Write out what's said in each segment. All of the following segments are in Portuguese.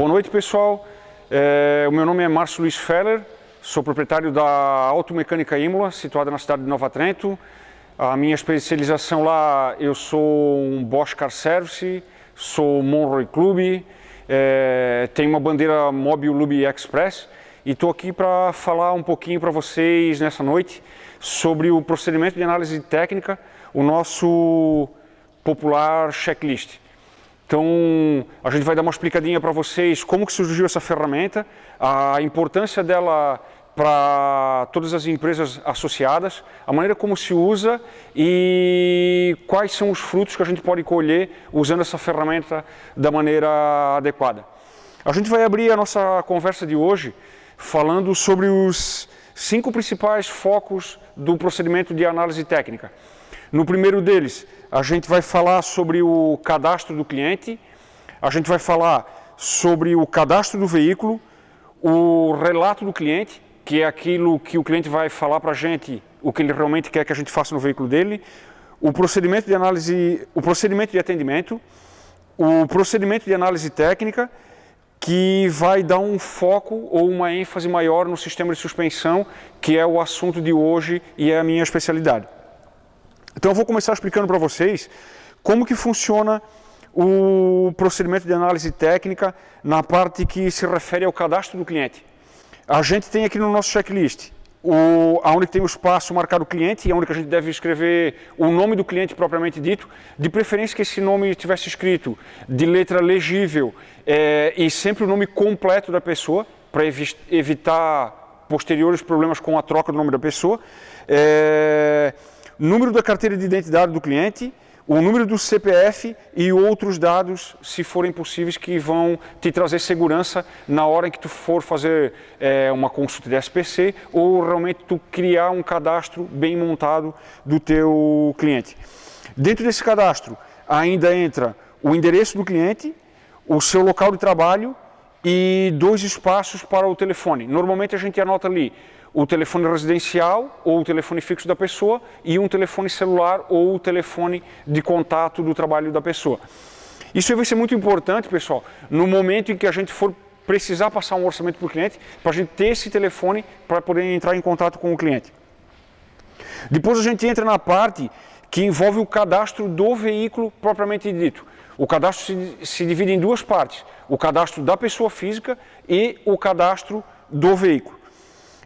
Boa noite, pessoal. O meu nome é Márcio Luiz Feller, sou proprietário da Automecânica Imola, situada na cidade de Nova Trento. A minha especialização lá, eu sou um Bosch Car Service, sou Monroe Club, tenho uma bandeira Mobil Lube Express e estou aqui para falar um pouquinho para vocês nessa noite sobre o procedimento de análise técnica, o nosso popular checklist. Então, a gente vai dar uma explicadinha para vocês como que surgiu essa ferramenta, a importância dela para todas as empresas associadas, a maneira como se usa e quais são os frutos que a gente pode colher usando essa ferramenta da maneira adequada. A gente vai abrir a nossa conversa de hoje falando sobre os 5 principais focos do procedimento de análise técnica. No primeiro deles, a gente vai falar sobre o cadastro do cliente, a gente vai falar sobre o cadastro do veículo, o relato do cliente, que é aquilo que o cliente vai falar para a gente, o que ele realmente quer que a gente faça no veículo dele, o procedimento de análise, o procedimento de atendimento, o procedimento de análise técnica, que vai dar um foco ou uma ênfase maior no sistema de suspensão, que é o assunto de hoje e é a minha especialidade. Então eu vou começar explicando para vocês como que funciona o procedimento de análise técnica na parte que se refere ao cadastro do cliente. A gente tem aqui no nosso checklist, onde tem o espaço marcado cliente e onde a gente deve escrever o nome do cliente propriamente dito, de preferência que esse nome tivesse escrito de letra legível e sempre o nome completo da pessoa, para evitar posteriores problemas com a troca do nome da pessoa. Número da carteira de identidade do cliente, o número do CPF e outros dados, se forem possíveis, que vão te trazer segurança na hora em que tu for fazer uma consulta de SPC ou realmente tu criar um cadastro bem montado do teu cliente. Dentro desse cadastro ainda entra o endereço do cliente, o seu local de trabalho e 2 espaços para o telefone. Normalmente a gente anota ali o telefone residencial ou o telefone fixo da pessoa e um telefone celular ou o telefone de contato do trabalho da pessoa. Isso vai ser muito importante, pessoal, no momento em que a gente for precisar passar um orçamento para o cliente, para a gente ter esse telefone para poder entrar em contato com o cliente. Depois a gente entra na parte que envolve o cadastro do veículo propriamente dito. O cadastro se divide em 2 partes, o cadastro da pessoa física e o cadastro do veículo.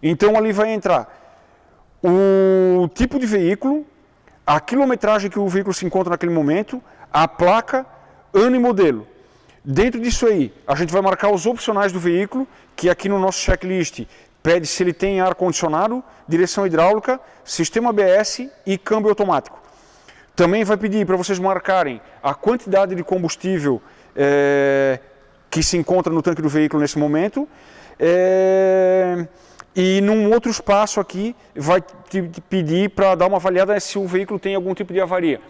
Então ali vai entrar o tipo de veículo, a quilometragem que o veículo se encontra naquele momento, a placa, ano e modelo. Dentro disso aí, a gente vai marcar os opcionais do veículo, que aqui no nosso checklist pede se ele tem ar-condicionado, direção hidráulica, sistema ABS e câmbio automático. Também vai pedir para vocês marcarem a quantidade de combustível que se encontra no tanque do veículo nesse momento. E num outro espaço aqui vai te pedir para dar uma avaliada se o veículo tem algum tipo de avaria.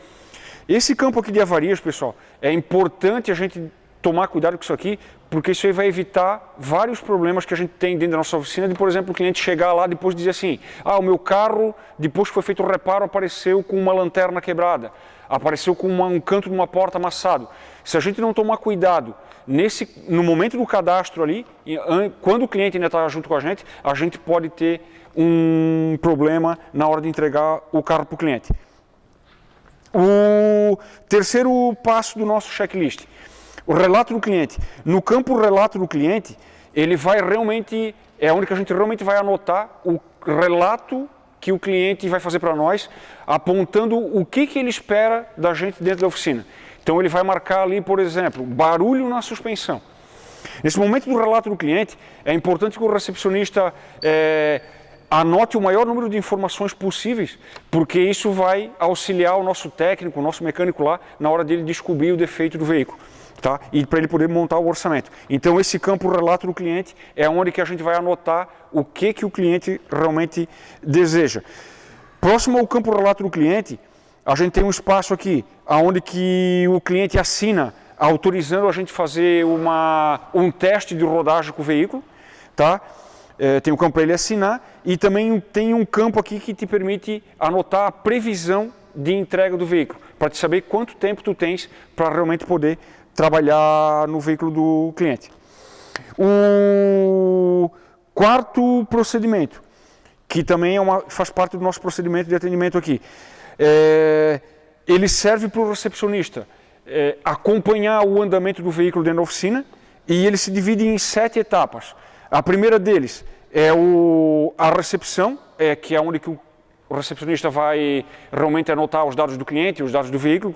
Esse campo aqui de avarias, pessoal, é importante a gente tomar cuidado com isso aqui, porque isso aí vai evitar vários problemas que a gente tem dentro da nossa oficina, de, por exemplo, o cliente chegar lá depois e dizer assim, o meu carro, depois que foi feito o reparo, apareceu com uma lanterna quebrada, apareceu com um canto de uma porta amassado. Se a gente não tomar cuidado no momento do cadastro ali, quando o cliente ainda está junto com a gente pode ter um problema na hora de entregar o carro para o cliente. O terceiro passo do nosso checklist, o relato do cliente. No campo relato do cliente, ele vai realmente, é onde a gente realmente vai anotar o relato que o cliente vai fazer para nós, apontando o que ele espera da gente dentro da oficina. Então ele vai marcar ali, por exemplo, barulho na suspensão. Nesse momento do relato do cliente, é importante que o recepcionista anote o maior número de informações possíveis, porque isso vai auxiliar o nosso técnico, o nosso mecânico lá, na hora dele descobrir o defeito do veículo. Tá? E para ele poder montar o orçamento. Então esse campo relato do cliente é onde que a gente vai anotar o que o cliente realmente deseja. Próximo ao campo relato do cliente, a gente tem um espaço aqui, onde que o cliente assina, autorizando a gente fazer um teste de rodagem com o veículo, tá? Tem um campo para ele assinar e também tem um campo aqui que te permite anotar a previsão de entrega do veículo, para te saber quanto tempo tu tens para realmente poder trabalhar no veículo do cliente. O quarto procedimento, que também faz parte do nosso procedimento de atendimento aqui, ele serve para o recepcionista acompanhar o andamento do veículo dentro da oficina, e ele se divide em 7 etapas. A primeira deles é a recepção, que é onde que o recepcionista vai realmente anotar os dados do cliente, os dados do veículo,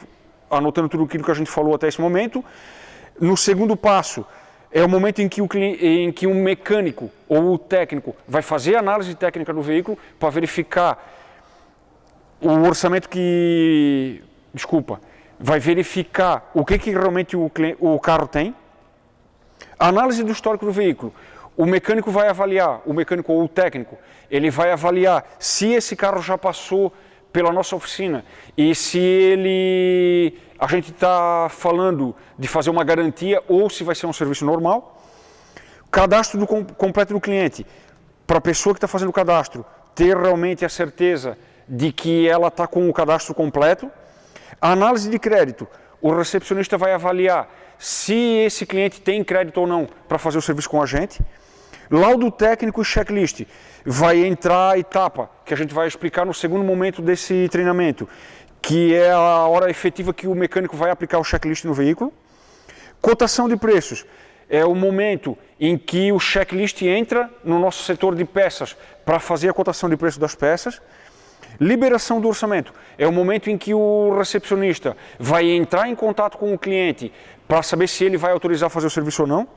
anotando tudo aquilo que a gente falou até esse momento. No segundo passo, é o momento em que um mecânico ou o técnico vai fazer a análise técnica do veículo para verificar o orçamento vai verificar o que realmente o carro tem. A análise do histórico do veículo. O mecânico vai avaliar, o mecânico ou o técnico, ele vai avaliar se esse carro já passou pela nossa oficina e se a gente está falando de fazer uma garantia ou se vai ser um serviço normal. Cadastro completo do cliente, para a pessoa que está fazendo o cadastro ter realmente a certeza de que ela está com o cadastro completo. A análise de crédito, o recepcionista vai avaliar se esse cliente tem crédito ou não para fazer o serviço com a gente. Laudo técnico e checklist, vai entrar a etapa que a gente vai explicar no segundo momento desse treinamento, que é a hora efetiva que o mecânico vai aplicar o checklist no veículo. Cotação de preços, é o momento em que o checklist entra no nosso setor de peças para fazer a cotação de preço das peças. Liberação do orçamento, é o momento em que o recepcionista vai entrar em contato com o cliente para saber se ele vai autorizar a fazer o serviço ou não.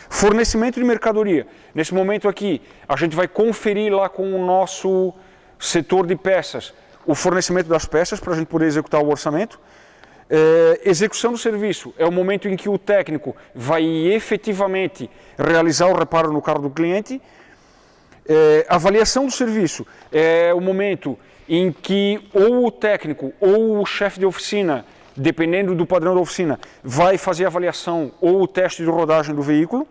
Fornecimento de mercadoria, nesse momento aqui, a gente vai conferir lá com o nosso setor de peças o fornecimento das peças para a gente poder executar o orçamento. Execução do serviço, é o momento em que o técnico vai efetivamente realizar o reparo no carro do cliente. Avaliação do serviço, é o momento em que ou o técnico ou o chefe de oficina, dependendo do padrão da oficina, vai fazer a avaliação ou o teste de rodagem do veículo.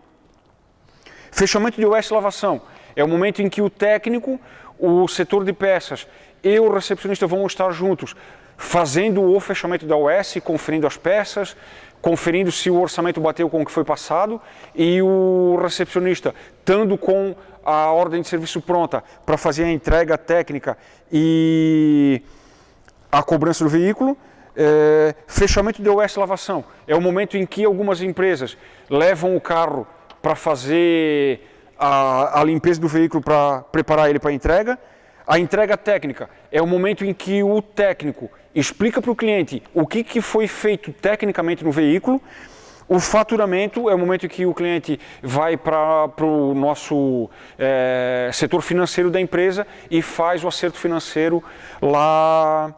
Fechamento de OS lavação, é o momento em que o técnico, o setor de peças e o recepcionista vão estar juntos, fazendo o fechamento da OS, conferindo as peças, conferindo se o orçamento bateu com o que foi passado, e o recepcionista estando com a ordem de serviço pronta para fazer a entrega técnica e a cobrança do veículo. Fechamento de OS lavação, é o momento em que algumas empresas levam o carro para fazer a limpeza do veículo, para preparar ele para a entrega. A entrega técnica é o momento em que o técnico explica para o cliente o que foi feito tecnicamente no veículo. O faturamento é o momento em que o cliente vai para o nosso setor financeiro da empresa e faz o acerto financeiro lá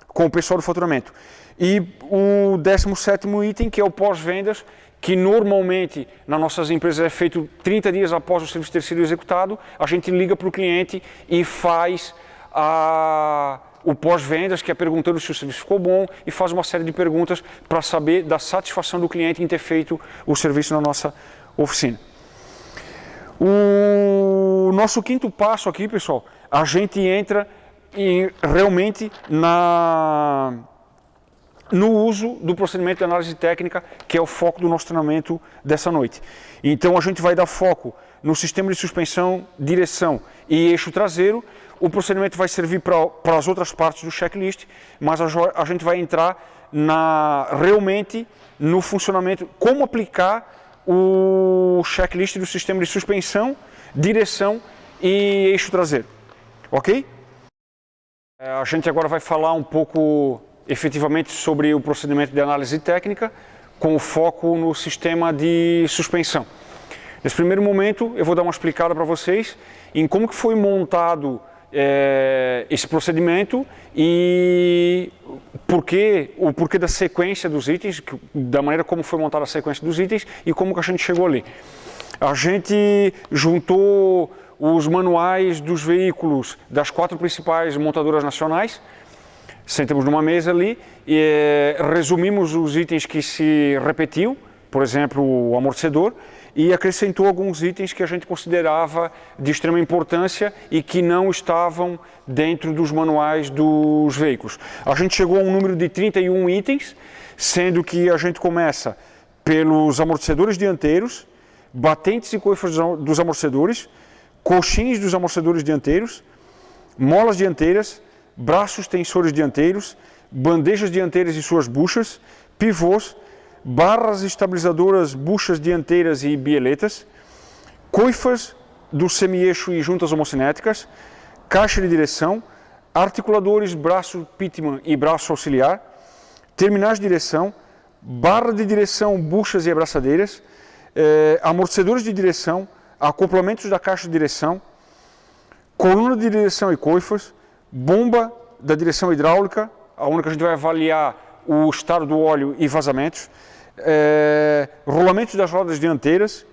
com o pessoal do faturamento. E o 17º item, que é o pós-vendas, que normalmente nas nossas empresas é feito 30 dias após o serviço ter sido executado. A gente liga para o cliente e faz o pós-vendas, que é perguntando se o serviço ficou bom, e faz uma série de perguntas para saber da satisfação do cliente em ter feito o serviço na nossa oficina. O nosso quinto passo aqui, pessoal, a gente entra realmente no uso do procedimento de análise técnica, que é o foco do nosso treinamento dessa noite. Então a gente vai dar foco no sistema de suspensão, direção e eixo traseiro. O procedimento vai servir para as outras partes do checklist, mas a gente vai entrar realmente no funcionamento, como aplicar o checklist do sistema de suspensão, direção e eixo traseiro. Ok? A gente agora vai falar um pouco efetivamente sobre o procedimento de análise técnica, com foco no sistema de suspensão. Nesse primeiro momento, eu vou dar uma explicada para vocês em como que foi montado esse procedimento e o porquê da sequência dos itens, da maneira como foi montada a sequência dos itens e como que a gente chegou ali. A gente juntou os manuais dos veículos das 4 principais montadoras nacionais, sentamos numa mesa ali e resumimos os itens que se repetiam, por exemplo, o amortecedor, e acrescentou alguns itens que a gente considerava de extrema importância e que não estavam dentro dos manuais dos veículos. A gente chegou a um número de 31 itens, sendo que a gente começa pelos amortecedores dianteiros, batentes e coifas dos amortecedores, coxins dos amortecedores dianteiros, molas dianteiras, braços tensores dianteiros, bandejas dianteiras e suas buchas, pivôs, barras estabilizadoras, buchas dianteiras e bieletas, coifas do semi-eixo e juntas homocinéticas, caixa de direção, articuladores, braço Pitman e braço auxiliar, terminais de direção, barra de direção, buchas e abraçadeiras, amortecedores de direção, acoplamentos da caixa de direção, coluna de direção e coifas, bomba da direção hidráulica, onde a gente vai avaliar o estado do óleo e vazamentos, rolamentos das rodas dianteiras,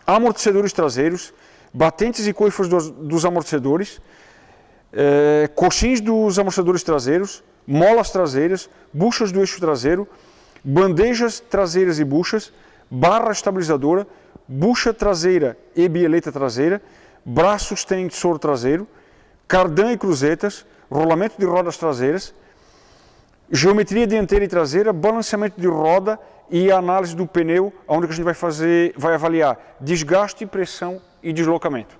amortecedores traseiros, batentes e coifas dos amortecedores, coxins dos amortecedores traseiros, molas traseiras, buchas do eixo traseiro, bandejas traseiras e buchas, barra estabilizadora, bucha traseira e bieleta traseira, braços tensor traseiro, cardan e cruzetas, rolamento de rodas traseiras, geometria dianteira e traseira, balanceamento de roda e análise do pneu, onde a gente vai avaliar desgaste, pressão e deslocamento.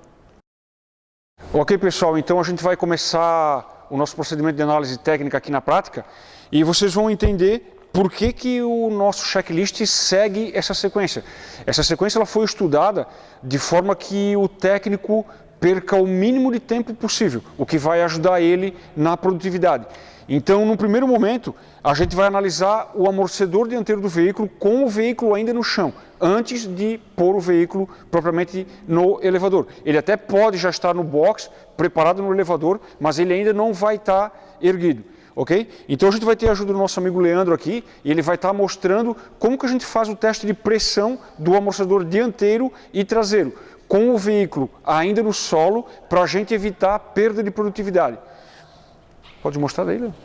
Ok, pessoal, então a gente vai começar o nosso procedimento de análise técnica aqui na prática e vocês vão entender por que o nosso checklist segue essa sequência. Essa sequência ela foi estudada de forma que o técnico perca o mínimo de tempo possível, o que vai ajudar ele na produtividade. Então, no primeiro momento, a gente vai analisar o amortecedor dianteiro do veículo com o veículo ainda no chão, antes de pôr o veículo propriamente no elevador. Ele até pode já estar no box, preparado no elevador, mas ele ainda não vai estar erguido. Ok? Então a gente vai ter a ajuda do nosso amigo Leandro aqui, e ele vai estar mostrando como que a gente faz o teste de pressão do amortecedor dianteiro e traseiro, com o veículo ainda no solo, para a gente evitar a perda de produtividade. Pode mostrar daí, Leandro?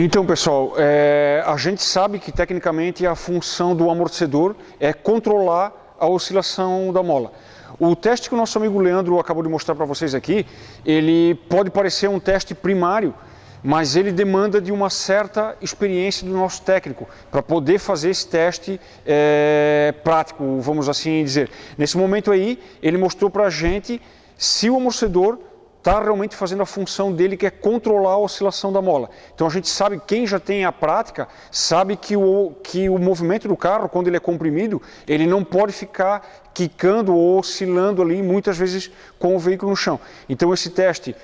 Então, pessoal, a gente sabe que tecnicamente a função do amortecedor é controlar a oscilação da mola. O teste que o nosso amigo Leandro acabou de mostrar para vocês aqui, ele pode parecer um teste primário, mas ele demanda de uma certa experiência do nosso técnico para poder fazer esse teste prático, vamos assim dizer. Nesse momento aí, ele mostrou para a gente se o amortecedor está realmente fazendo a função dele, que é controlar a oscilação da mola. Então a gente sabe, quem já tem a prática, sabe que o movimento do carro, quando ele é comprimido, ele não pode ficar quicando ou oscilando ali, muitas vezes com o veículo no chão. Então esse teste,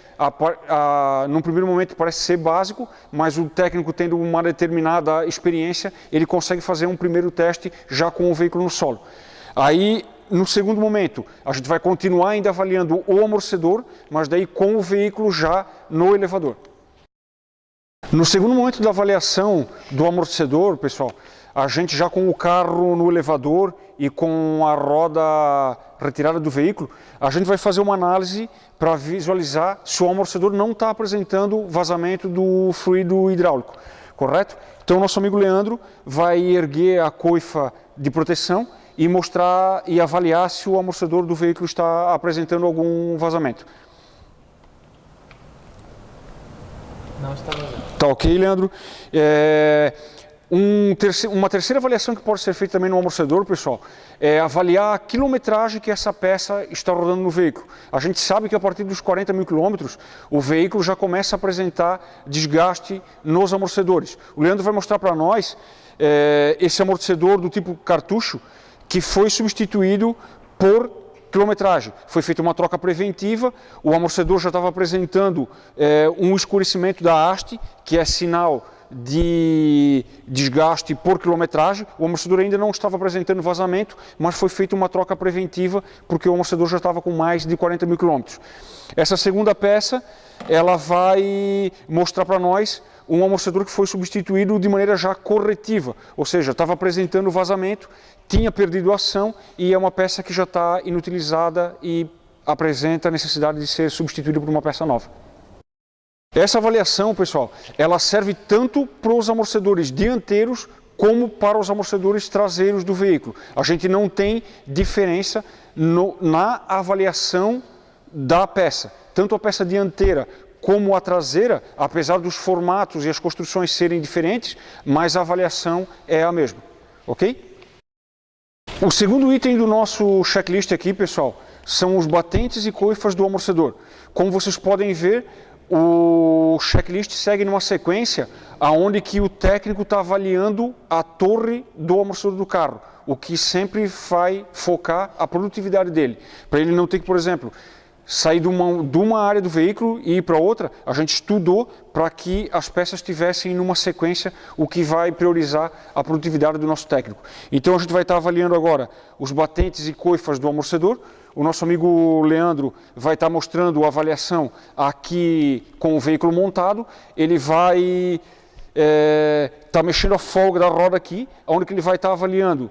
num primeiro momento parece ser básico, mas o técnico tendo uma determinada experiência, ele consegue fazer um primeiro teste já com o veículo no solo. Aí, no segundo momento, a gente vai continuar ainda avaliando o amortecedor, mas daí com o veículo já no elevador. No segundo momento da avaliação do amortecedor, pessoal, a gente já com o carro no elevador e com a roda retirada do veículo, a gente vai fazer uma análise para visualizar se o amortecedor não está apresentando vazamento do fluido hidráulico, correto? Então o nosso amigo Leandro vai erguer a coifa de proteção e mostrar e avaliar se o amortecedor do veículo está apresentando algum vazamento. Não está vazando. Tá ok, Leandro? Uma terceira avaliação que pode ser feita também no amortecedor, pessoal, é avaliar a quilometragem que essa peça está rodando no veículo. A gente sabe que a partir dos 40 mil quilômetros, o veículo já começa a apresentar desgaste nos amortecedores. O Leandro vai mostrar para nós esse amortecedor do tipo cartucho, que foi substituído por quilometragem. Foi feita uma troca preventiva, o amortecedor já estava apresentando um escurecimento da haste, que é sinal de desgaste por quilometragem. O amortecedor ainda não estava apresentando vazamento, mas foi feita uma troca preventiva porque o amortecedor já estava com mais de 40 mil quilômetros. Essa segunda peça, ela vai mostrar para nós um amortecedor que foi substituído de maneira já corretiva, ou seja, estava apresentando vazamento, tinha perdido a ação e é uma peça que já está inutilizada e apresenta a necessidade de ser substituída por uma peça nova. Essa avaliação, pessoal, ela serve tanto para os amortecedores dianteiros como para os amortecedores traseiros do veículo. A gente não tem diferença na avaliação da peça, tanto a peça dianteira como a traseira, apesar dos formatos e as construções serem diferentes, mas a avaliação é a mesma, ok? O segundo item do nosso checklist aqui, pessoal, são os batentes e coifas do amortecedor. Como vocês podem ver, o checklist segue numa sequência onde que o técnico está avaliando a torre do amortecedor do carro, o que sempre vai focar a produtividade dele, para ele não ter que, por exemplo, sair de uma área do veículo e ir para outra. A gente estudou para que as peças estivessem numa sequência, o que vai priorizar a produtividade do nosso técnico. Então a gente vai estar avaliando agora os batentes e coifas do amortecedor. O nosso amigo Leandro vai estar mostrando a avaliação aqui com o veículo montado. Ele vai estar mexendo a folga da roda aqui, onde que ele vai estar avaliando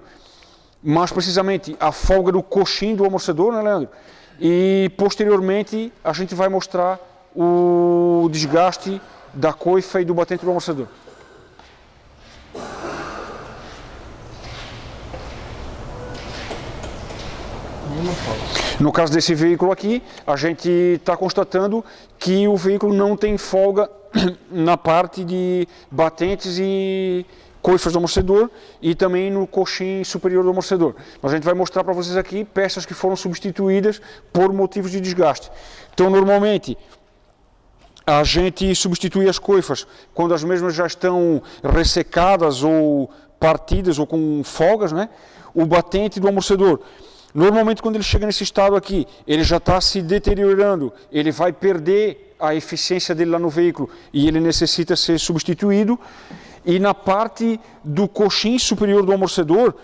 mais precisamente a folga do coxim do amortecedor, né, Leandro? E posteriormente a gente vai mostrar o desgaste da coifa e do batente do amortecedor. No caso desse veículo aqui, a gente está constatando que o veículo não tem folga na parte de batentes e coifas do amortecedor e também no coxim superior do amortecedor. A gente vai mostrar para vocês aqui peças que foram substituídas por motivos de desgaste. Então, normalmente, a gente substitui as coifas quando as mesmas já estão ressecadas ou partidas ou com folgas, né? O batente do amortecedor, normalmente quando ele chega nesse estado aqui, ele já está se deteriorando, ele vai perder a eficiência dele lá no veículo e ele necessita ser substituído. E na parte do coxim superior do amortecedor,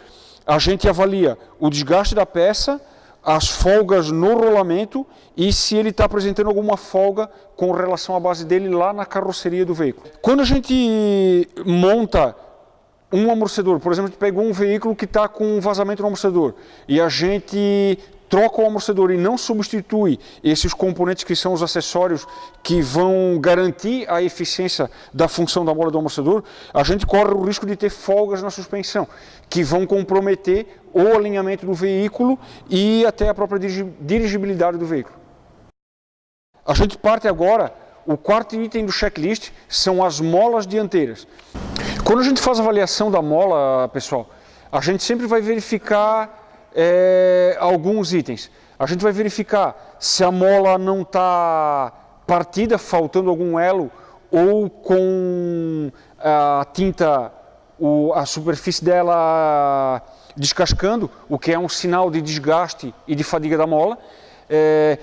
a gente avalia o desgaste da peça, as folgas no rolamento e se ele está apresentando alguma folga com relação à base dele lá na carroceria do veículo. Quando a gente monta um amortecedor, por exemplo, a gente pegou um veículo que está com um vazamento no amortecedor e a gente troca o amortecedor e não substitui esses componentes que são os acessórios que vão garantir a eficiência da função da mola do amortecedor, a gente corre o risco de ter folgas na suspensão, que vão comprometer o alinhamento do veículo e até a própria dirigibilidade do veículo. A gente parte agora, o quarto item do checklist são as molas dianteiras. Quando a gente faz a avaliação da mola, pessoal, a gente sempre vai verificar alguns itens. A gente vai verificar se a mola não está partida, faltando algum elo, ou com a tinta, a superfície dela descascando, o que é um sinal de desgaste e de fadiga da mola.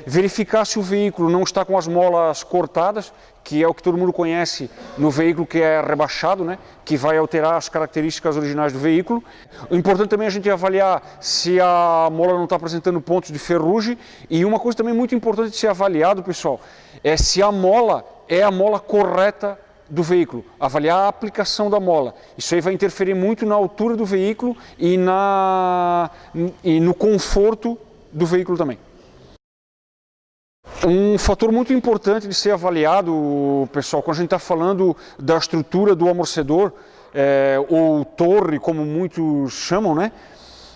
Verificar se o veículo não está com as molas cortadas, que é o que todo mundo conhece no veículo que é rebaixado, né? Que vai alterar as características originais do veículo. O importante também é a gente avaliar se a mola não está apresentando pontos de ferrugem. E uma coisa também muito importante de ser avaliado, pessoal, é se a mola é a mola correta do veículo, avaliar a aplicação da mola. Isso aí vai interferir muito na altura do veículo e no conforto do veículo também. Um fator muito importante de ser avaliado, pessoal, quando a gente está falando da estrutura do amortecedor, ou torre, como muitos chamam, né?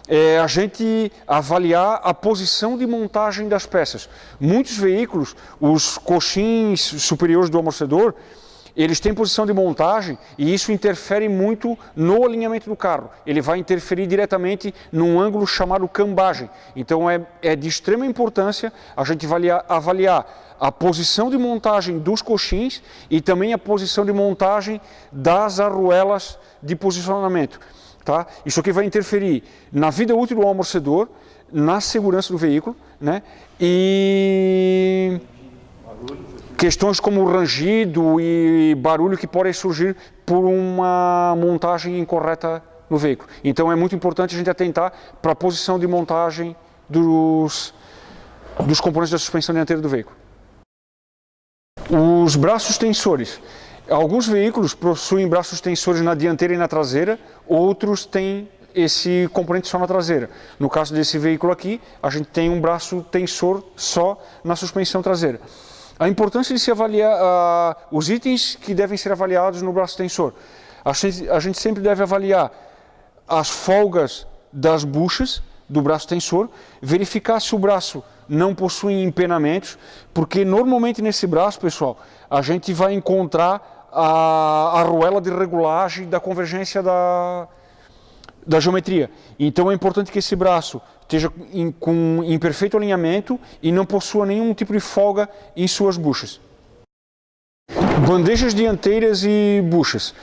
É a gente avaliar a posição de montagem das peças. Muitos veículos, os coxins superiores do amortecedor, eles têm posição de montagem e isso interfere muito no alinhamento do carro. Ele vai interferir diretamente num ângulo chamado cambagem. Então é de extrema importância a gente avaliar a posição de montagem dos coxins e também a posição de montagem das arruelas de posicionamento. Tá? Isso aqui vai interferir na vida útil do amortecedor, na segurança do veículo, né? E questões como rangido e barulho que podem surgir por uma montagem incorreta no veículo. Então é muito importante a gente atentar para a posição de montagem dos componentes da suspensão dianteira do veículo. Os braços tensores. Alguns veículos possuem braços tensores na dianteira e na traseira, outros têm esse componente só na traseira. No caso desse veículo aqui, a gente tem um braço tensor só na suspensão traseira. A importância de se avaliar os itens que devem ser avaliados no braço tensor. A gente sempre deve avaliar as folgas das buchas do braço tensor, verificar se o braço não possui empenamentos, porque normalmente nesse braço, pessoal, a gente vai encontrar a arruela de regulagem da convergência da geometria. Então é importante que esse braço esteja em perfeito alinhamento e não possua nenhum tipo de folga em suas buchas. Bandejas dianteiras e buchas.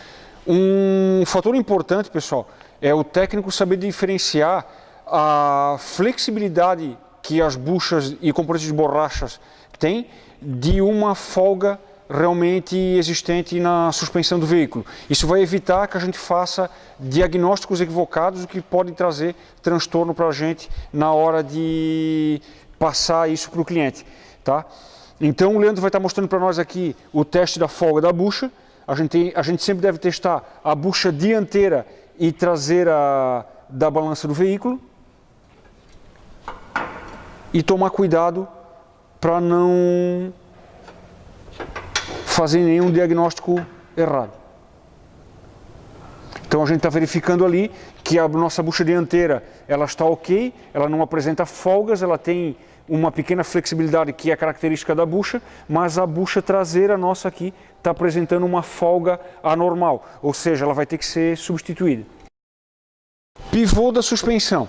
Um fator importante, pessoal, é o técnico saber diferenciar a flexibilidade que as buchas e componentes de borrachas têm de uma folga realmente existente na suspensão do veículo. Isso vai evitar que a gente faça diagnósticos equivocados, o que pode trazer transtorno para a gente na hora de passar isso para o cliente. Tá? Então o Leandro vai estar mostrando para nós aqui o teste da folga da bucha. A gente sempre deve testar a bucha dianteira e traseira da balança do veículo e tomar cuidado para não fazer nenhum diagnóstico errado. Então a gente está verificando ali que a nossa bucha dianteira ela está ok, ela não apresenta folgas, ela tem uma pequena flexibilidade que é característica da bucha, mas a bucha traseira nossa aqui está apresentando uma folga anormal, ou seja, ela vai ter que ser substituída. Pivô da suspensão.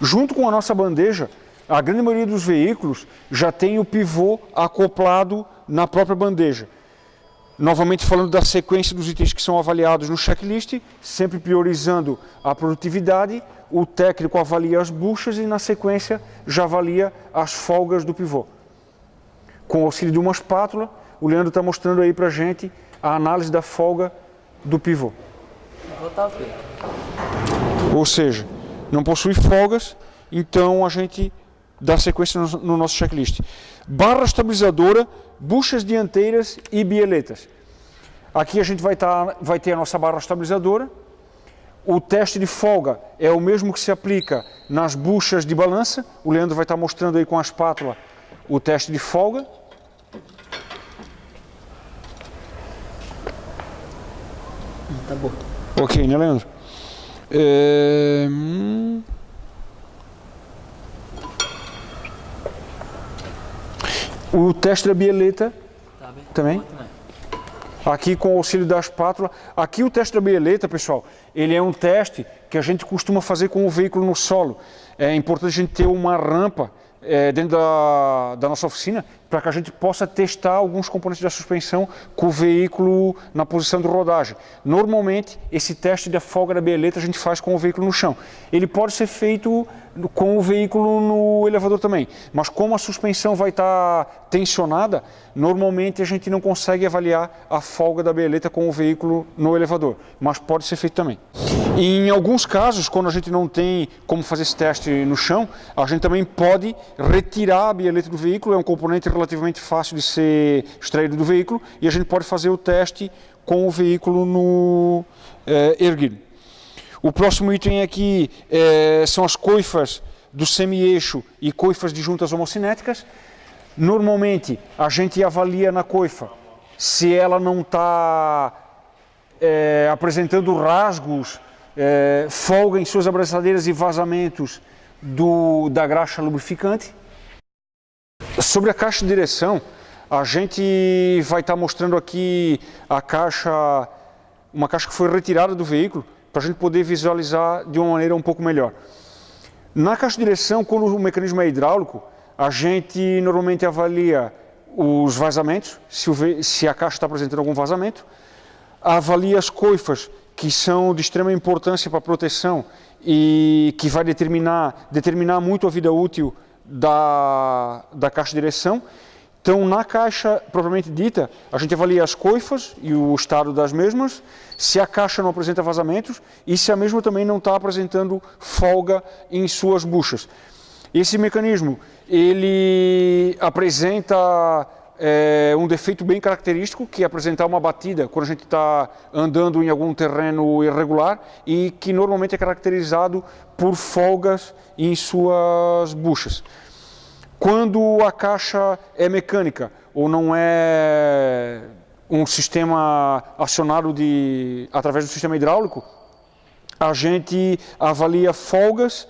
Junto com a nossa bandeja, a grande maioria dos veículos já tem o pivô acoplado na própria bandeja. Novamente falando da sequência dos itens que são avaliados no checklist, sempre priorizando a produtividade, o técnico avalia as buchas e na sequência já avalia as folgas do pivô. Com o auxílio de uma espátula, o Leandro está mostrando aí para a gente a análise da folga do pivô. Ou seja, não possui folgas, então a gente dá sequência no nosso checklist. Barra estabilizadora, buchas dianteiras e bieletas. Aqui a gente vai ter a nossa barra estabilizadora. O teste de folga é o mesmo que se aplica nas buchas de balança. O Leandro vai estar mostrando aí com a espátula o teste de folga. Tá bom. Ok, né, Leandro? O teste da bieleta Tá bem. também. Aqui com o auxílio da espátula. Aqui o teste da bieleta, pessoal, ele é um teste que a gente costuma fazer com o veículo no solo. É importante a gente ter uma rampa dentro da nossa oficina para que a gente possa testar alguns componentes da suspensão com o veículo na posição de rodagem. Normalmente, esse teste da folga da bieleta a gente faz com o veículo no chão. Ele pode ser feito com o veículo no elevador também, mas como a suspensão vai estar tensionada, normalmente a gente não consegue avaliar a folga da bieleta com o veículo no elevador, mas pode ser feito também. Em alguns casos, quando a gente não tem como fazer esse teste no chão, a gente também pode retirar a bieleta do veículo, é um componente relativamente fácil de ser extraído do veículo, e a gente pode fazer o teste com o veículo no erguido. O próximo item aqui são as coifas do semi-eixo e coifas de juntas homocinéticas. Normalmente a gente avalia na coifa se ela não está apresentando rasgos, folga em suas abraçadeiras e vazamentos da graxa lubrificante. Sobre a caixa de direção, a gente vai estar mostrando aqui uma caixa que foi retirada do veículo, para a gente poder visualizar de uma maneira um pouco melhor. Na caixa de direção, quando o mecanismo é hidráulico, a gente normalmente avalia os vazamentos, se a caixa está apresentando algum vazamento, avalia as coifas, que são de extrema importância para a proteção e que vai determinar muito a vida útil da caixa de direção. Então, na caixa propriamente dita, a gente avalia as coifas e o estado das mesmas, se a caixa não apresenta vazamentos e se a mesma também não está apresentando folga em suas buchas. Esse mecanismo, ele apresenta um defeito bem característico, que é apresentar uma batida quando a gente está andando em algum terreno irregular e que normalmente é caracterizado por folgas em suas buchas. Quando a caixa é mecânica ou não é um sistema acionado através do sistema hidráulico, a gente avalia folgas,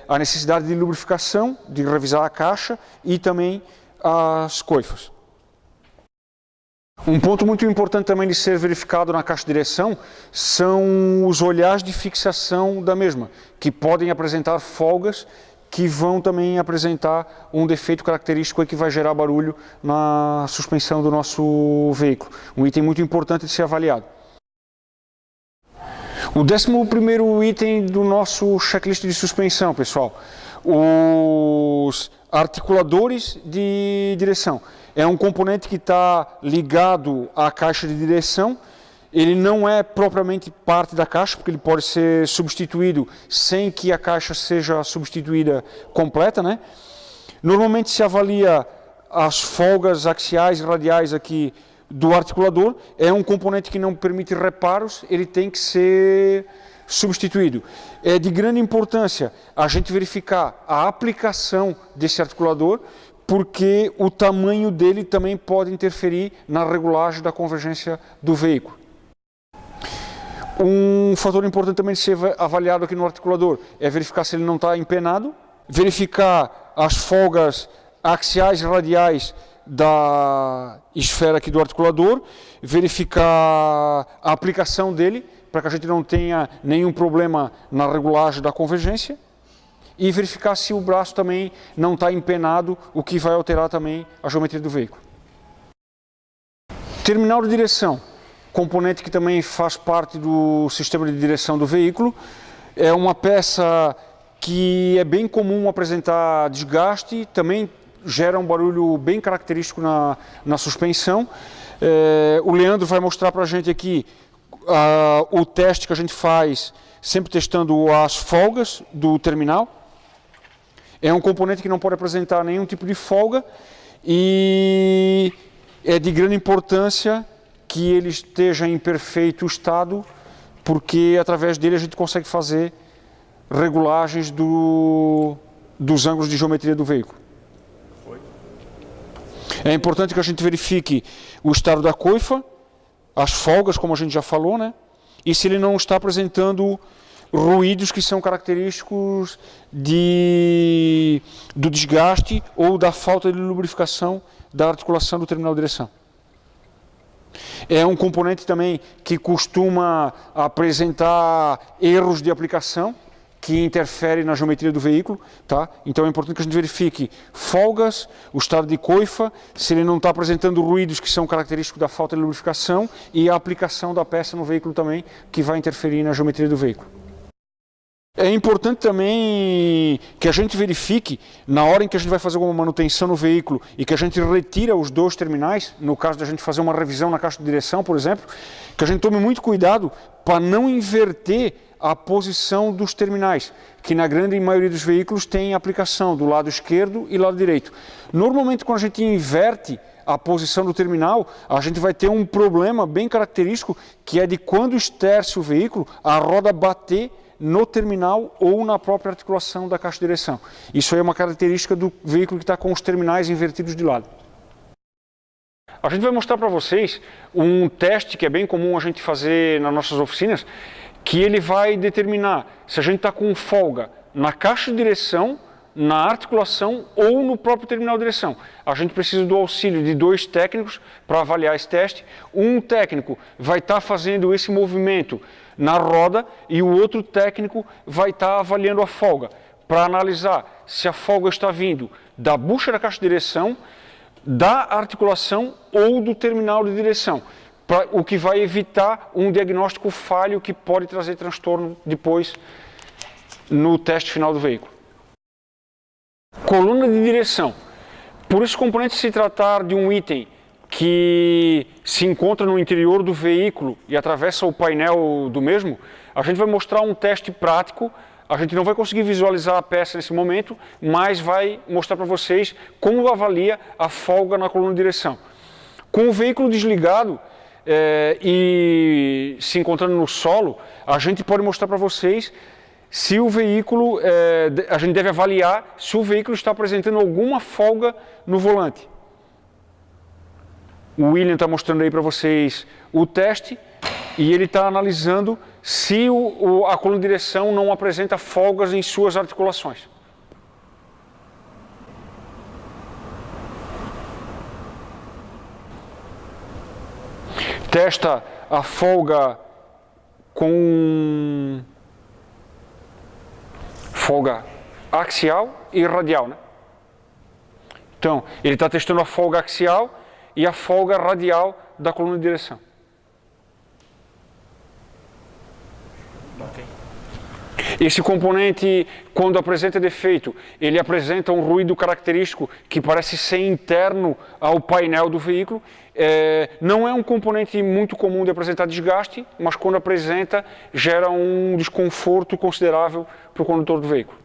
a necessidade de lubrificação, de revisar a caixa e também as coifas. Um ponto muito importante também de ser verificado na caixa de direção são os olhares de fixação da mesma, que podem apresentar folgas que vão também apresentar um defeito característico que vai gerar barulho na suspensão do nosso veículo. Um item muito importante de ser avaliado. O 11º item do nosso checklist de suspensão, pessoal, os articuladores de direção. É um componente que está ligado à caixa de direção. Ele não é propriamente parte da caixa, porque ele pode ser substituído sem que a caixa seja substituída completa, né? Normalmente se avalia as folgas axiais e radiais aqui do articulador. É um componente que não permite reparos, ele tem que ser substituído. É de grande importância a gente verificar a aplicação desse articulador, porque o tamanho dele também pode interferir na regulagem da convergência do veículo. Um fator importante também de ser avaliado aqui no articulador é verificar se ele não está empenado, verificar as folgas axiais e radiais da esfera aqui do articulador, verificar a aplicação dele, para que a gente não tenha nenhum problema na regulagem da convergência, e verificar se o braço também não está empenado, o que vai alterar também a geometria do veículo. Terminal de direção. Componente que também faz parte do sistema de direção do veículo. É uma peça que é bem comum apresentar desgaste, também gera um barulho bem característico na suspensão. O Leandro vai mostrar para a gente aqui o teste que a gente faz, sempre testando as folgas do terminal. É um componente que não pode apresentar nenhum tipo de folga e é de grande importância que ele esteja em perfeito estado, porque através dele a gente consegue fazer regulagens dos ângulos de geometria do veículo. É importante que a gente verifique o estado da coifa, as folgas, como a gente já falou, né? E se ele não está apresentando ruídos que são característicos do desgaste ou da falta de lubrificação da articulação do terminal de direção. É um componente também que costuma apresentar erros de aplicação que interferem na geometria do veículo, tá? Então é importante que a gente verifique folgas, o estado de coifa, se ele não está apresentando ruídos que são característicos da falta de lubrificação e a aplicação da peça no veículo também, que vai interferir na geometria do veículo. É importante também que a gente verifique, na hora em que a gente vai fazer alguma manutenção no veículo e que a gente retira os dois terminais, no caso da gente fazer uma revisão na caixa de direção, por exemplo, que a gente tome muito cuidado para não inverter a posição dos terminais, que na grande maioria dos veículos tem aplicação do lado esquerdo e lado direito. Normalmente, quando a gente inverte a posição do terminal, a gente vai ter um problema bem característico, que é de quando esterce o veículo, a roda bater no terminal ou na própria articulação da caixa de direção. Isso aí é uma característica do veículo que está com os terminais invertidos de lado. A gente vai mostrar para vocês um teste que é bem comum a gente fazer nas nossas oficinas, que ele vai determinar se a gente está com folga na caixa de direção, na articulação ou no próprio terminal de direção. A gente precisa do auxílio de dois técnicos para avaliar esse teste. Um técnico vai estar fazendo esse movimento na roda e o outro técnico vai estar avaliando a folga, para analisar se a folga está vindo da bucha da caixa de direção, da articulação ou do terminal de direção, o que vai evitar um diagnóstico falho que pode trazer transtorno depois no teste final do veículo. Coluna de direção. Por esse componente se tratar de um item que se encontra no interior do veículo e atravessa o painel do mesmo, a gente vai mostrar um teste prático. A gente não vai conseguir visualizar a peça nesse momento, mas vai mostrar para vocês como avalia a folga na coluna de direção. Com o veículo desligado e se encontrando no solo, a gente pode mostrar para vocês se o veículo, a gente deve avaliar se o veículo está apresentando alguma folga no volante. O William está mostrando aí para vocês o teste e ele está analisando se a coluna de direção não apresenta folgas em suas articulações. Testa a folga com folga axial e radial, né? Então, ele está testando a folga axial e a folga radial da coluna de direção. Ok. Esse componente, quando apresenta defeito, ele apresenta um ruído característico que parece ser interno ao painel do veículo. Não é um componente muito comum de apresentar desgaste, mas quando apresenta, gera um desconforto considerável para o condutor do veículo.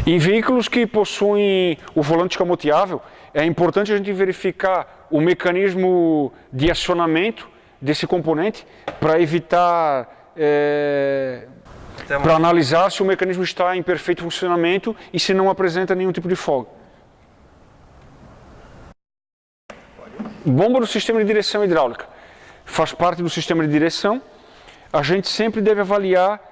Em veículos que possuem o volante escamoteável, é importante a gente verificar o mecanismo de acionamento desse componente para evitar, para analisar se o mecanismo está em perfeito funcionamento e se não apresenta nenhum tipo de folga. Bomba do sistema de direção hidráulica. Faz parte do sistema de direção. A gente sempre deve avaliar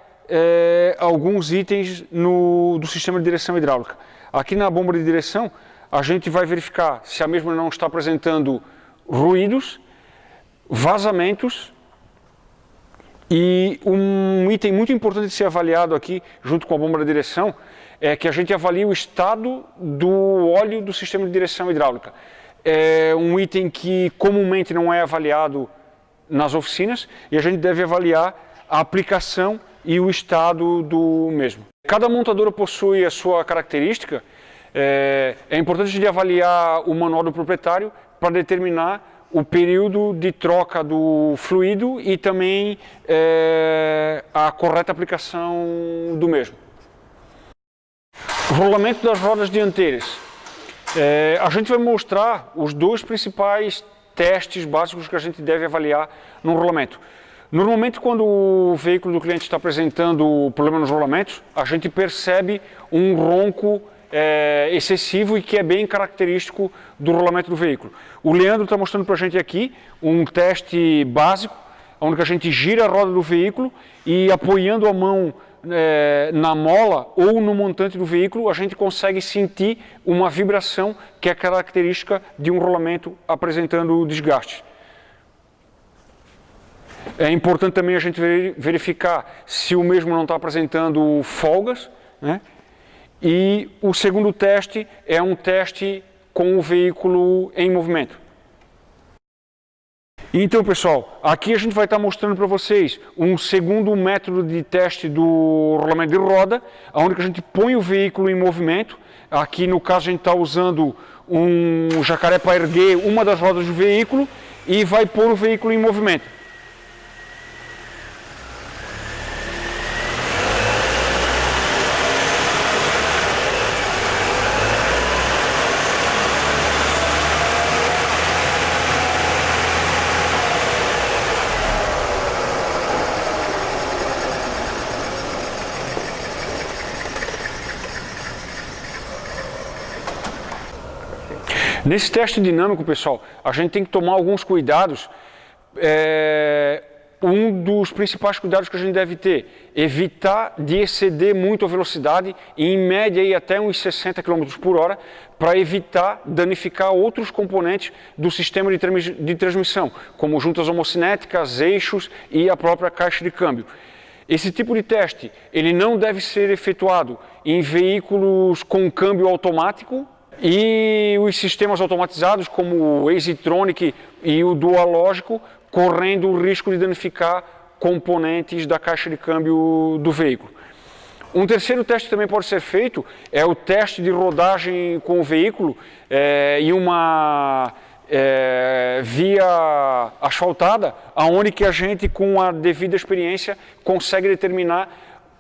alguns itens do sistema de direção hidráulica. Aqui na bomba de direção, a gente vai verificar se a mesma não está apresentando ruídos, vazamentos, e um item muito importante de ser avaliado aqui, junto com a bomba de direção, é que a gente avalie o estado do óleo do sistema de direção hidráulica. É um item que comumente não é avaliado nas oficinas e a gente deve avaliar a aplicação e o estado do mesmo. Cada montadora possui a sua característica. É importante de avaliar o manual do proprietário para determinar o período de troca do fluido e também a correta aplicação do mesmo. Rolamento das rodas dianteiras. A gente vai mostrar os dois principais testes básicos que a gente deve avaliar no rolamento. Normalmente, quando o veículo do cliente está apresentando problema nos rolamentos, a gente percebe um ronco excessivo e que é bem característico do rolamento do veículo. O Leandro está mostrando para a gente aqui um teste básico, onde a gente gira a roda do veículo e apoiando a mão na mola ou no montante do veículo, a gente consegue sentir uma vibração que é característica de um rolamento apresentando desgaste. É importante também a gente verificar se o mesmo não está apresentando folgas, né? E o segundo teste é um teste com o veículo em movimento. Então, pessoal, aqui a gente vai estar mostrando para vocês um segundo método de teste do rolamento de roda, onde a gente põe o veículo em movimento. Aqui, no caso, a gente está usando um jacaré para erguer uma das rodas do veículo e vai pôr o veículo em movimento. Nesse teste dinâmico, pessoal, a gente tem que tomar alguns cuidados. Um dos principais cuidados que a gente deve ter, evitar de exceder muito a velocidade, em média aí até uns 60 km por hora, para evitar danificar outros componentes do sistema de transmissão, como juntas homocinéticas, eixos e a própria caixa de câmbio. Esse tipo de teste, ele não deve ser efetuado em veículos com câmbio automático, e os sistemas automatizados como o EasyTronic e o Dual Lógico, correndo o risco de danificar componentes da caixa de câmbio do veículo. Um terceiro teste que também pode ser feito é o teste de rodagem com o veículo em uma via asfaltada, aonde que a gente, com a devida experiência, consegue determinar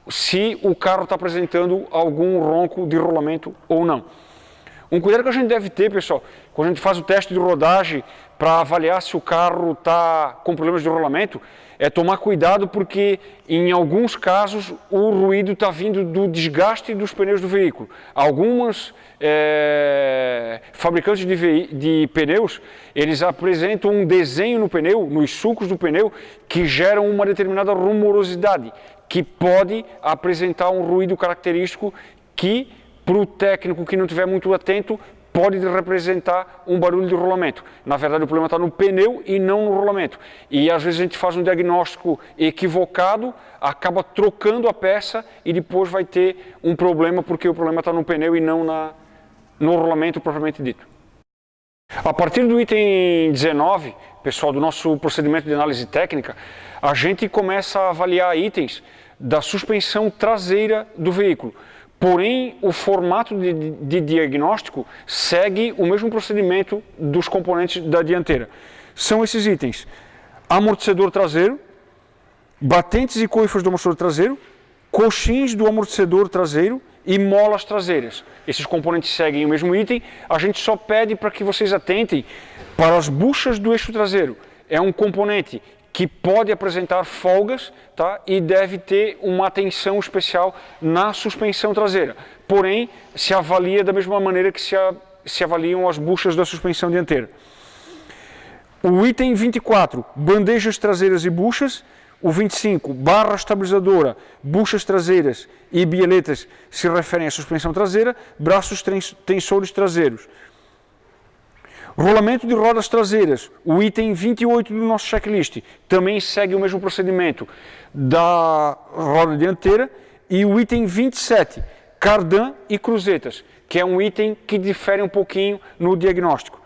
se o carro está apresentando algum ronco de rolamento ou não. Um cuidado que a gente deve ter, pessoal, quando a gente faz o teste de rodagem para avaliar se o carro está com problemas de rolamento, é tomar cuidado porque, em alguns casos, o ruído está vindo do desgaste dos pneus do veículo. Algumas fabricantes de pneus, eles apresentam um desenho no pneu, nos sulcos do pneu, que geram uma determinada rumorosidade, que pode apresentar um ruído característico que, para o técnico que não estiver muito atento, pode representar um barulho de rolamento. Na verdade, o problema está no pneu e não no rolamento. E às vezes a gente faz um diagnóstico equivocado, acaba trocando a peça e depois vai ter um problema porque o problema está no pneu e não no rolamento propriamente dito. A partir do item 19, pessoal, do nosso procedimento de análise técnica, a gente começa a avaliar itens da suspensão traseira do veículo. Porém, o formato de diagnóstico segue o mesmo procedimento dos componentes da dianteira. São esses itens: amortecedor traseiro, batentes e coifas do amortecedor traseiro, coxins do amortecedor traseiro e molas traseiras. Esses componentes seguem o mesmo item, a gente só pede para que vocês atentem para as buchas do eixo traseiro. É um componente que pode apresentar folgas, tá? E deve ter uma atenção especial na suspensão traseira. Porém, se avalia da mesma maneira que se avaliam as buchas da suspensão dianteira. O item 24, bandejas traseiras e buchas. O 25, barra estabilizadora, buchas traseiras e bieletas se referem à suspensão traseira, braços tensores traseiros. Rolamento de rodas traseiras, o item 28 do nosso checklist, também segue o mesmo procedimento da roda dianteira. E o item 27, cardan e cruzetas, que é um item que difere um pouquinho no diagnóstico.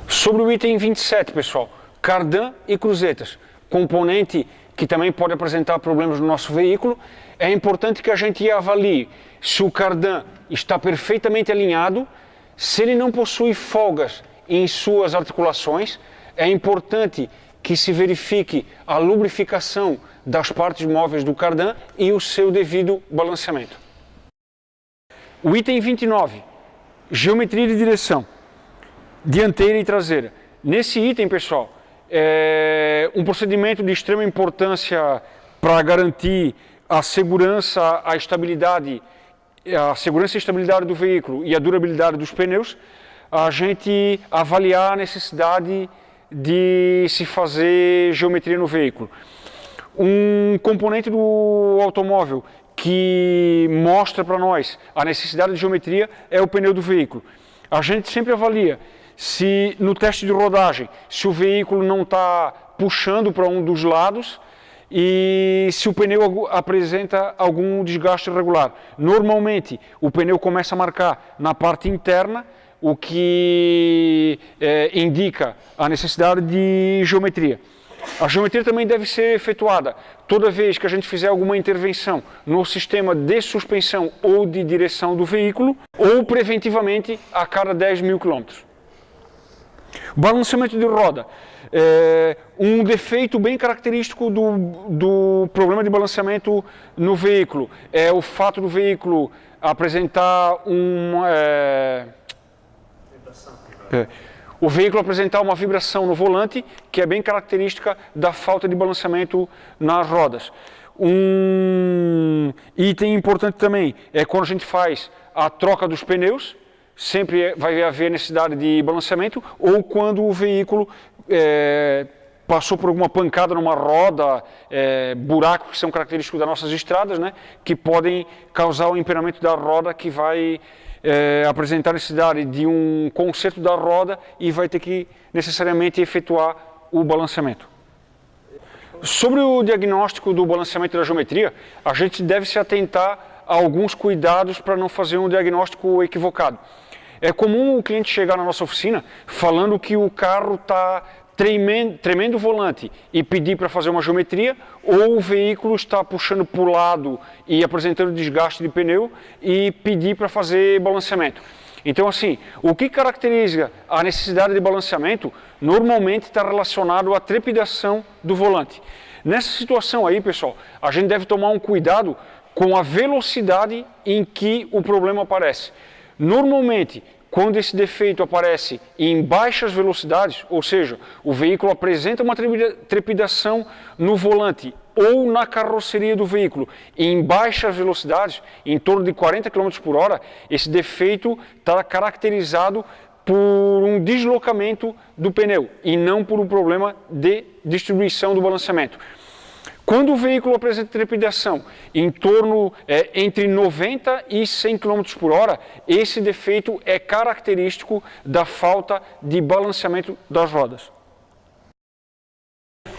Sobre o item 27, pessoal, cardan e cruzetas, componente que também pode apresentar problemas no nosso veículo, é importante que a gente avalie se o cardan está perfeitamente alinhado. Se ele não possui folgas em suas articulações, é importante que se verifique a lubrificação das partes móveis do cardan e o seu devido balanceamento. O item 29, geometria de direção, dianteira e traseira. Nesse item, pessoal, é um procedimento de extrema importância para garantir a segurança, a estabilidade e estabilidade do veículo e a durabilidade dos pneus, a gente avaliar a necessidade de se fazer geometria no veículo. Um componente do automóvel que mostra para nós a necessidade de geometria é o pneu do veículo. A gente sempre avalia se no teste de rodagem, se o veículo não está puxando para um dos lados e se o pneu apresenta algum desgaste irregular. Normalmente, o pneu começa a marcar na parte interna, o que indica a necessidade de geometria. A geometria também deve ser efetuada toda vez que a gente fizer alguma intervenção no sistema de suspensão ou de direção do veículo, ou preventivamente a cada 10.000 km. Balanceamento de roda. Um defeito bem característico do problema de balanceamento no veículo é o fato do veículo apresentar uma vibração no volante, que é bem característica da falta de balanceamento nas rodas. Um item importante também é quando a gente faz a troca dos pneus, sempre vai haver necessidade de balanceamento, ou quando o veículo passou por alguma pancada numa roda, buracos que são característicos das nossas estradas, né, que podem causar o empenamento da roda, que vai apresentar a necessidade de um conserto da roda e vai ter que necessariamente efetuar o balanceamento. Sobre o diagnóstico do balanceamento da geometria, a gente deve se atentar a alguns cuidados para não fazer um diagnóstico equivocado. É comum o cliente chegar na nossa oficina falando que o carro está tremendo o volante e pedir para fazer uma geometria, ou o veículo está puxando para o lado e apresentando desgaste de pneu e pedir para fazer balanceamento. Então, assim, o que caracteriza a necessidade de balanceamento normalmente está relacionado à trepidação do volante. Nessa situação aí, pessoal, a gente deve tomar um cuidado com a velocidade em que o problema aparece. Normalmente, quando esse defeito aparece em baixas velocidades, ou seja, o veículo apresenta uma trepidação no volante ou na carroceria do veículo em baixas velocidades, em torno de 40 km por hora, esse defeito está caracterizado por um deslocamento do pneu e não por um problema de distribuição do balanceamento. Quando o veículo apresenta trepidação em torno entre 90 e 100 km por hora, esse defeito é característico da falta de balanceamento das rodas.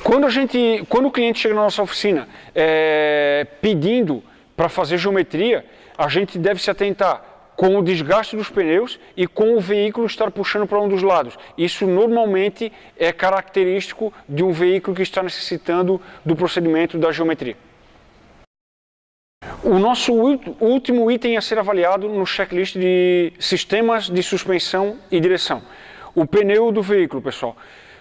Quando o cliente chega na nossa oficina pedindo para fazer geometria, a gente deve se atentar com o desgaste dos pneus e com o veículo estar puxando para um dos lados. Isso normalmente é característico de um veículo que está necessitando do procedimento da geometria. O nosso último item a ser avaliado no checklist de sistemas de suspensão e direção. O pneu do veículo, pessoal.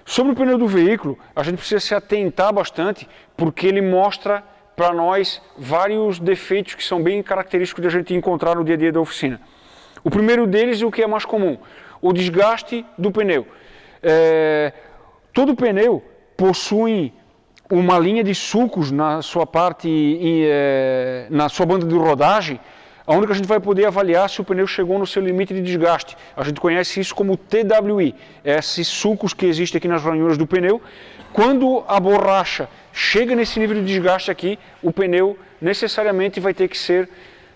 Sobre o pneu do veículo, a gente precisa se atentar bastante, porque ele mostra para nós vários defeitos que são bem característicos de a gente encontrar no dia a dia da oficina. O primeiro deles é o que é mais comum, o desgaste do pneu. Todo pneu possui uma linha de sulcos na sua parte, na sua banda de rodagem, onde a gente vai poder avaliar se o pneu chegou no seu limite de desgaste. A gente conhece isso como TWI, esses sulcos que existem aqui nas ranhuras do pneu. Quando a borracha chega nesse nível de desgaste aqui, o pneu necessariamente vai ter que ser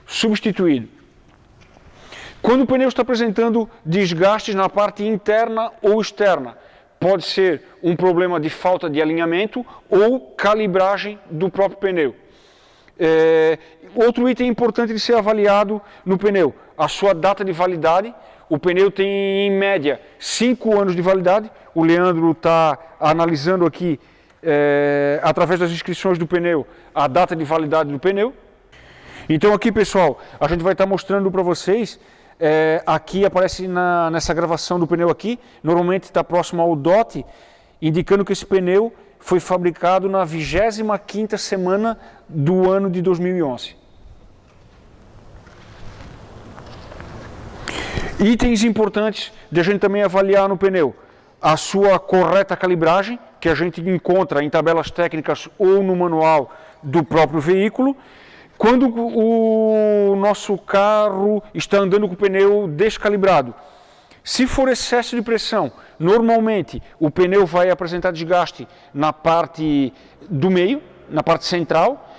substituído. Quando o pneu está apresentando desgastes na parte interna ou externa, pode ser um problema de falta de alinhamento ou calibragem do próprio pneu. Outro item importante de ser avaliado no pneu, a sua data de validade. O pneu tem, em média, 5 anos de validade. O Leandro está analisando aqui, através das inscrições do pneu, a data de validade do pneu. Então aqui, pessoal, a gente vai estar mostrando para vocês, aqui aparece nessa gravação do pneu aqui, normalmente está próximo ao DOT, indicando que esse pneu foi fabricado na 25ª semana do ano de 2011. Itens importantes de a gente também avaliar no pneu: a sua correta calibragem, que a gente encontra em tabelas técnicas ou no manual do próprio veículo. Quando o nosso carro está andando com o pneu descalibrado, se for excesso de pressão, normalmente o pneu vai apresentar desgaste na parte do meio, na parte central,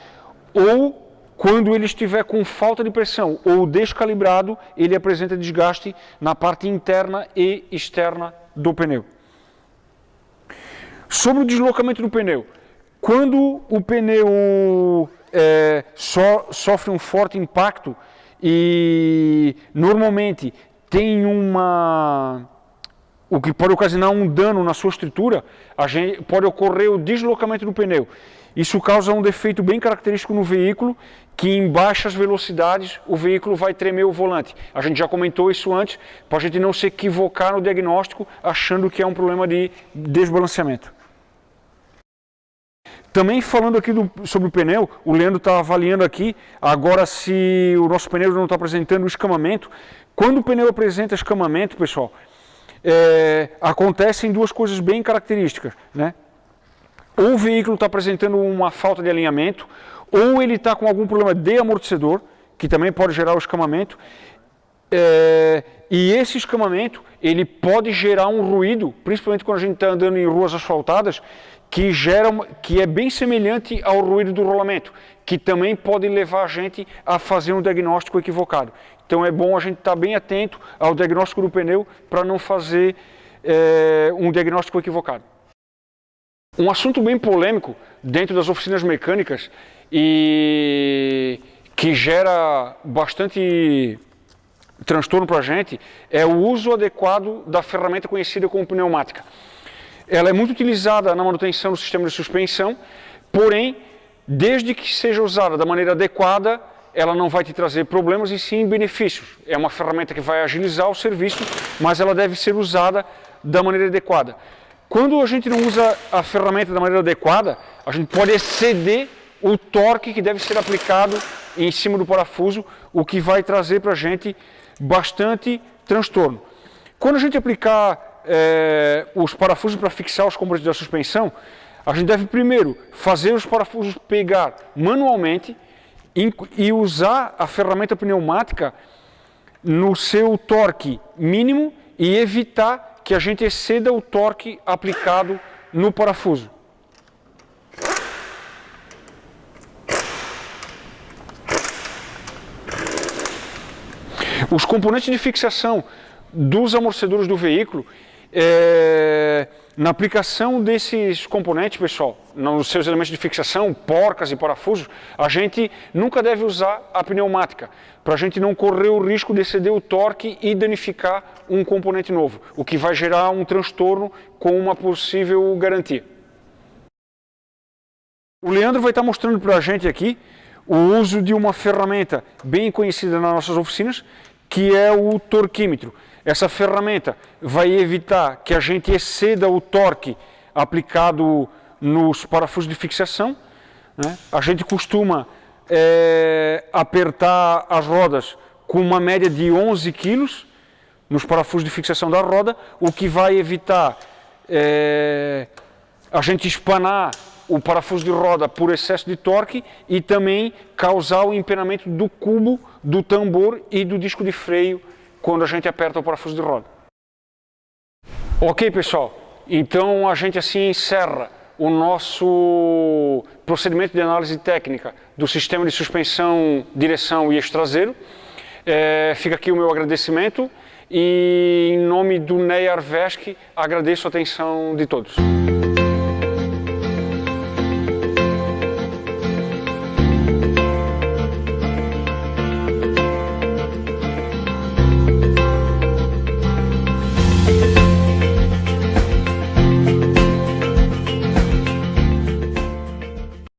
ou quando ele estiver com falta de pressão ou descalibrado, ele apresenta desgaste na parte interna e externa do pneu. Sobre o deslocamento do pneu, quando o pneu sofre um forte impacto e normalmente tem o que pode ocasionar um dano na sua estrutura, pode ocorrer o deslocamento do pneu. Isso causa um defeito bem característico no veículo, que em baixas velocidades o veículo vai tremer o volante. A gente já comentou isso antes, para a gente não se equivocar no diagnóstico achando que é um problema de desbalanceamento. Também falando aqui sobre o pneu, o Leandro está avaliando aqui, agora se o nosso pneu não está apresentando escamamento. Quando o pneu apresenta escamamento, pessoal, acontecem duas coisas bem características, né? Ou o veículo está apresentando uma falta de alinhamento, ou ele está com algum problema de amortecedor, que também pode gerar o escamamento, e esse escamamento ele pode gerar um ruído, principalmente quando a gente está andando em ruas asfaltadas, que é bem semelhante ao ruído do rolamento, que também pode levar a gente a fazer um diagnóstico equivocado. Então é bom a gente estar bem atento ao diagnóstico do pneu para não fazer um diagnóstico equivocado. Um assunto bem polêmico dentro das oficinas mecânicas e que gera bastante transtorno para a gente é o uso adequado da ferramenta conhecida como pneumática. ela é muito utilizada na manutenção do sistema de suspensão, porém, desde que seja usada da maneira adequada, ela não vai te trazer problemas e sim benefícios. É uma ferramenta que vai agilizar o serviço, mas ela deve ser usada da maneira adequada. Quando a gente não usa a ferramenta da maneira adequada, a gente pode exceder o torque que deve ser aplicado em cima do parafuso, o que vai trazer para a gente bastante transtorno. Quando a gente aplicar os parafusos para fixar os componentes da suspensão, a gente deve primeiro fazer os parafusos pegar manualmente e usar a ferramenta pneumática no seu torque mínimo e evitar que a gente exceda o torque aplicado no parafuso. Os componentes de fixação dos amortecedores do veículo, na aplicação desses componentes, pessoal, nos seus elementos de fixação, porcas e parafusos, a gente nunca deve usar a pneumática, para a gente não correr o risco de exceder o torque e danificar um componente novo, o que vai gerar um transtorno com uma possível garantia. O Leandro vai estar mostrando para a gente aqui o uso de uma ferramenta bem conhecida nas nossas oficinas, que é o torquímetro. Essa ferramenta vai evitar que a gente exceda o torque aplicado nos parafusos de fixação, né? A gente costuma apertar as rodas com uma média de 11 kg nos parafusos de fixação da roda, o que vai evitar a gente espanar o parafuso de roda por excesso de torque e também causar o empenamento do cubo, do tambor e do disco de freio quando a gente aperta o parafuso de roda. Ok, pessoal, então a gente assim encerra o nosso procedimento de análise técnica do sistema de suspensão, direção e eixo traseiro. Fica aqui o meu agradecimento e em nome do NEI Arvesc agradeço a atenção de todos.